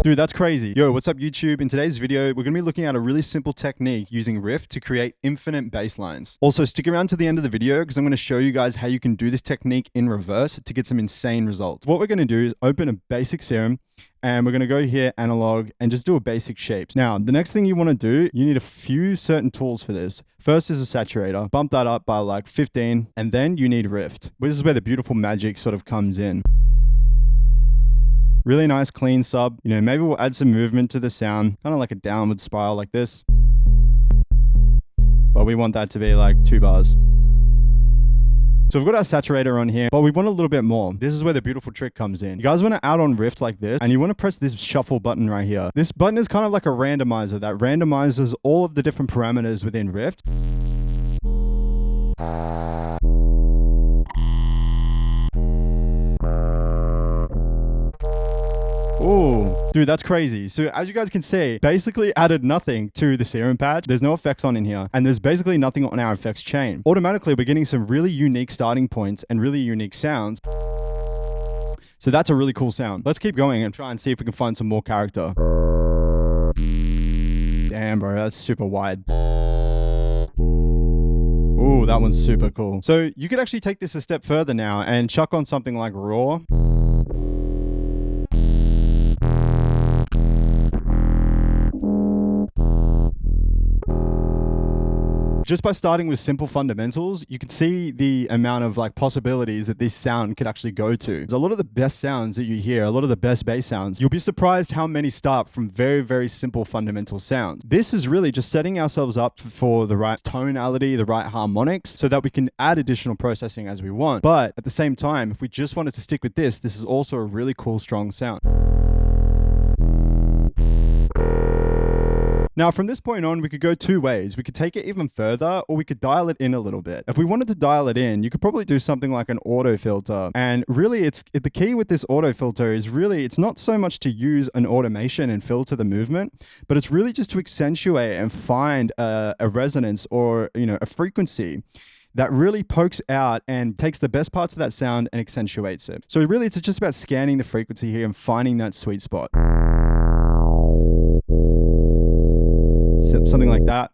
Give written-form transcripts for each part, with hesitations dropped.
Dude, that's crazy. Yo, what's up YouTube? In today's video, we're going to be looking at a really simple technique using Rift to create infinite bass lines. Also, stick around to the end of the video because I'm going to show you guys how you can do this technique in reverse to get some insane results. What we're going to do is open a basic serum and we're going to go here, analog, and just do a basic shapes. Now, the next thing you want to do, you need a few certain tools for this. First is a saturator. Bump that up by like 15, and then you need Rift. This is where the beautiful magic sort of comes in. Really nice clean sub. You know, maybe we'll add some movement to the sound, kind of like a downward spiral like this. But we want that to be like 2 bars. So we've got our saturator on here, but we want a little bit more. This is where the beautiful trick comes in. You guys want to add on Rift like this, and you want to press this shuffle button right here. This button is kind of like a randomizer that randomizes all of the different parameters within Rift. Oh, dude, that's crazy. So as you guys can see, basically added nothing to the serum pad. There's no effects on in here, and there's basically nothing on our effects chain. Automatically, we're getting some really unique starting points and really unique sounds. So that's a really cool sound. Let's keep going and try and see if we can find some more character. Damn, bro, that's super wide. Ooh, that one's super cool. So you could actually take this a step further now and chuck on something like raw. Just by starting with simple fundamentals, you can see the amount of like possibilities that this sound could actually go to. A lot of the best sounds that you hear, a lot of the best bass sounds, you'll be surprised how many start from very, very simple fundamental sounds. This is really just setting ourselves up for the right tonality, the right harmonics, so that we can add additional processing as we want. But at the same time, if we just wanted to stick with this, this is also a really cool, strong sound. Now, from this point on, we could go 2 ways. We could take it even further, or we could dial it in a little bit. If we wanted to dial it in, you could probably do something like an auto filter. And really, the key with this auto filter is really, it's not so much to use an automation and filter the movement, but it's really just to accentuate and find a resonance or, you know, a frequency that really pokes out and takes the best parts of that sound and accentuates it. So really, it's just about scanning the frequency here and finding that sweet spot. Something like that.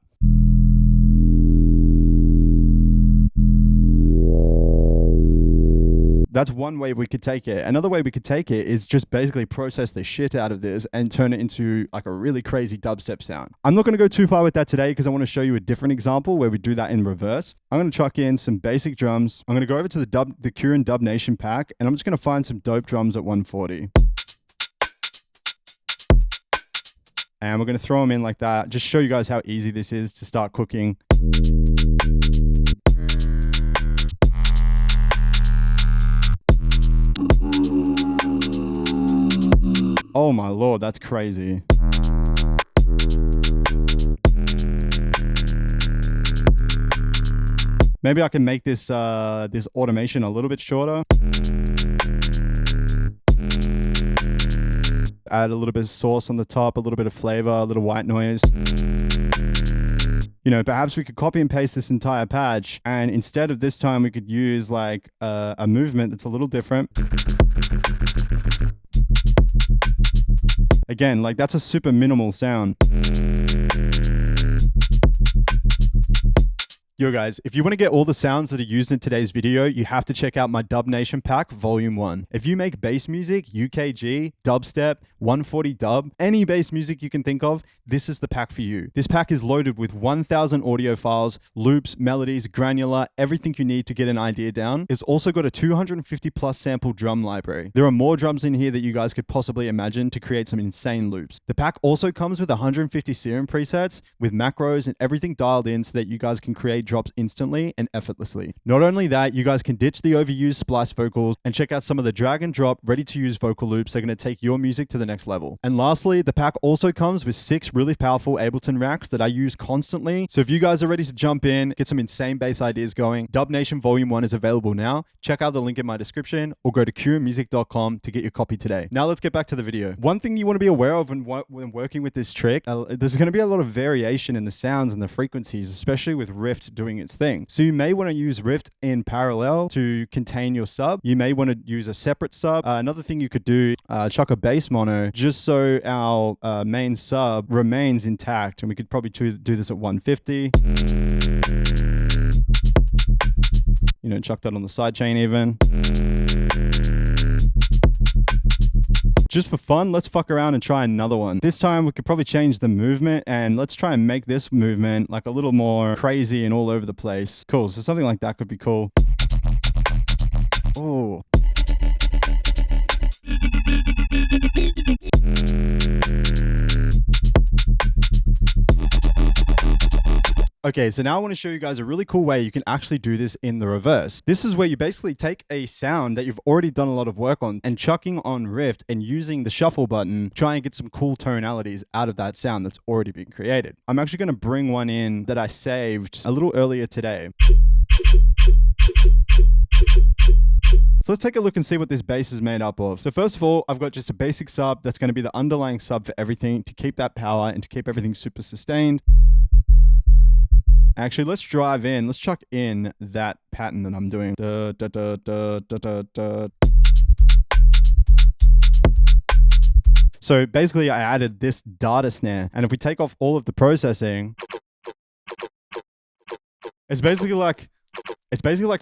That's one way we could take it. Another way we could take it is just basically process the shit out of this and turn it into like a really crazy dubstep sound. I'm not going to go too far with that today because I want to show you a different example where we do that in reverse. I'm going to chuck in some basic drums. I'm going to go over to the Curran Dubnation pack, and I'm just going to find some dope drums at 140. And we're going to throw them in like that. Just show you guys how easy this is to start cooking. Oh my lord, that's crazy. Maybe I can make this this automation a little bit shorter. Add a little bit of sauce on the top, a little bit of flavor, a little white noise. You know, perhaps we could copy and paste this entire patch, and instead of this time, we could use like a movement that's a little different. Again, like that's a super minimal sound. Yo guys, if you want to get all the sounds that are used in today's video, you have to check out my Dubnation pack, Volume 1. If you make bass music, UKG, dubstep, 140 dub, any bass music you can think of, this is the pack for you. This pack is loaded with 1,000 audio files, loops, melodies, granular, everything you need to get an idea down. It's also got a 250 plus sample drum library. There are more drums in here that you guys could possibly imagine to create some insane loops. The pack also comes with 150 serum presets with macros and everything dialed in so that you guys can create drops instantly and effortlessly. Not only that, you guys can ditch the overused splice vocals and check out some of the drag and drop ready to use vocal loops that are going to take your music to the next level. And lastly, the pack also comes with 6 really powerful Ableton racks that I use constantly. So if you guys are ready to jump in, get some insane bass ideas going, Dubnation Volume 1 is available now. Check out the link in my description or go to curranmusic.com to get your copy today. Now let's get back to the video. One thing you want to be aware of when working with this trick, there's going to be a lot of variation in the sounds and the frequencies, especially with Rift doing its thing. So you may want to use Rift in parallel to contain your sub. You may want to use a separate sub. Another thing you could do, chuck a bass mono just so our main sub remains intact, and we could probably do this at 150. You know, chuck that on the sidechain even. Just for fun, let's fuck around and try another one. This time we could probably change the movement, and let's try and make this movement like a little more crazy and all over the place. Cool, so something like that could be cool. Oh. Okay, so now I want to show you guys a really cool way you can actually do this in the reverse. This is where you basically take a sound that you've already done a lot of work on and chucking on Rift and using the shuffle button, try and get some cool tonalities out of that sound that's already been created. I'm actually going to bring one in that I saved a little earlier today. So let's take a look and see what this bass is made up of. So first of all, I've got just a basic sub that's going to be the underlying sub for everything to keep that power and to keep everything super sustained. Actually, let's drive in. Let's chuck in that pattern that I'm doing. Da, da, da, da, da, da, da. So basically, I added this data snare. And if we take off all of the processing, it's basically like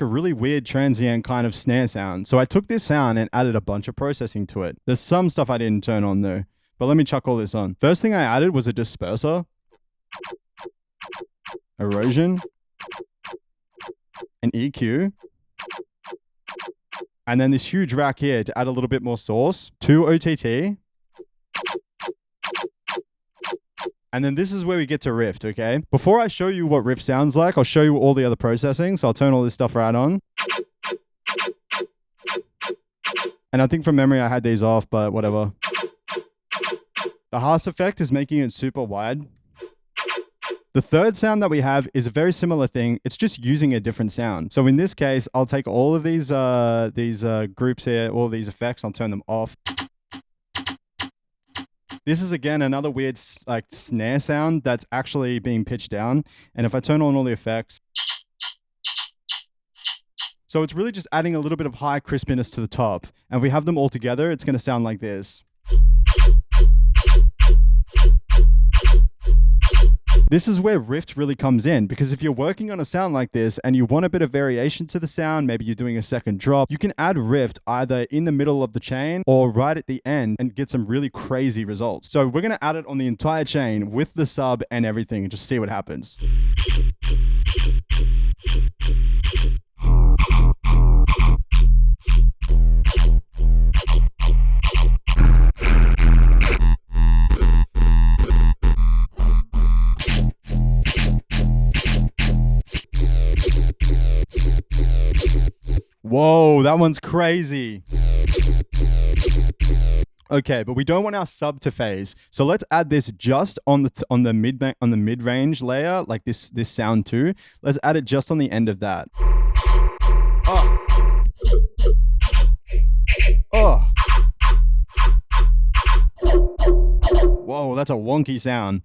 a really weird transient kind of snare sound. So I took this sound and added a bunch of processing to it. There's some stuff I didn't turn on though. But let me chuck all this on. First thing I added was a disperser, erosion, an EQ, and then this huge rack here to add a little bit more source, 2 OTT, and then this is where we get to Rift, okay? Before I show you what Rift sounds like, I'll show you all the other processing, so I'll turn all this stuff right on. And I think from memory I had these off, but whatever. The Haas effect is making it super wide. The third sound that we have is a very similar thing. It's just using a different sound. So in this case, I'll take all of these groups here, all of these effects, I'll turn them off. This is again another weird like snare sound that's actually being pitched down. And if I turn on all the effects, so it's really just adding a little bit of high crispiness to the top. And if we have them all together, it's going to sound like this. This is where Rift really comes in, because if you're working on a sound like this and you want a bit of variation to the sound, maybe you're doing a second drop, you can add Rift either in the middle of the chain or right at the end and get some really crazy results. So we're going to add it on the entire chain with the sub and everything and just see what happens. Whoa, that one's crazy. Okay, but we don't want our sub to phase. So let's add this just on the mid-range layer, like this sound too. Let's add it just on the end of that. Oh. Oh. Whoa, that's a wonky sound.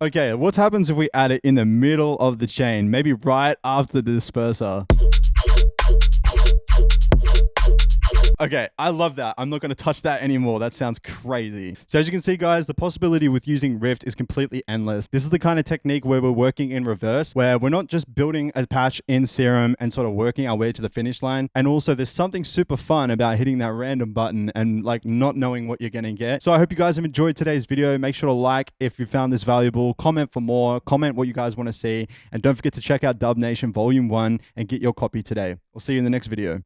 Okay, what happens if we add it in the middle of the chain? Maybe right after the disperser. Okay, I love that. I'm not going to touch that anymore. That sounds crazy. So as you can see, guys, the possibility with using Rift is completely endless. This is the kind of technique where we're working in reverse, where we're not just building a patch in Serum and sort of working our way to the finish line. And also there's something super fun about hitting that random button and like not knowing what you're going to get. So I hope you guys have enjoyed today's video. Make sure to like if you found this valuable, comment for more, comment what you guys want to see. And don't forget to check out Dubnation Volume 1 and get your copy today. We'll see you in the next video.